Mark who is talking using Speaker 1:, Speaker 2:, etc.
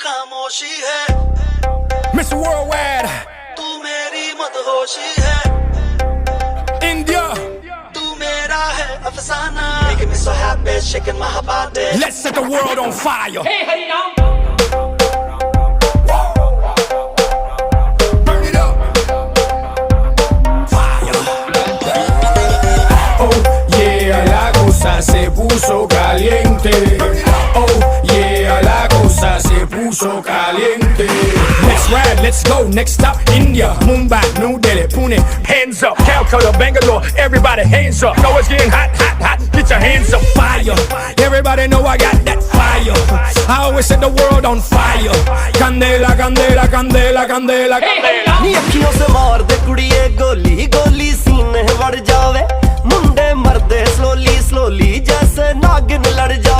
Speaker 1: खामोशी है
Speaker 2: Miss Worldwide,
Speaker 1: तू मेरी मदहोशी है
Speaker 2: India.
Speaker 1: तू मेरा है अफसाना Making me so happy shaking my body
Speaker 2: Let's set the world on fire.
Speaker 3: Hey, hey, now.
Speaker 2: Burn it up. Fire. Oh yeah, la cosa se puso caliente. Oh yeah, la cosa se puso caliente. Let's ride, let's go. Next stop, India, Mumbai, New Delhi, Pune. Hands up, Calcutta, Bangalore. Everybody, hands up. Know it's getting hot, hot, hot. Get your hands up, fire. Everybody know I got that fire. I always set the world on fire. Candela, candela, candela, candela, candela.
Speaker 4: नी अखियों से मार दे कुड़िए गोली गोली सीने बढ़ जावे मुंडे मरदे slowly slowly जैसे नागिन लड़ जावे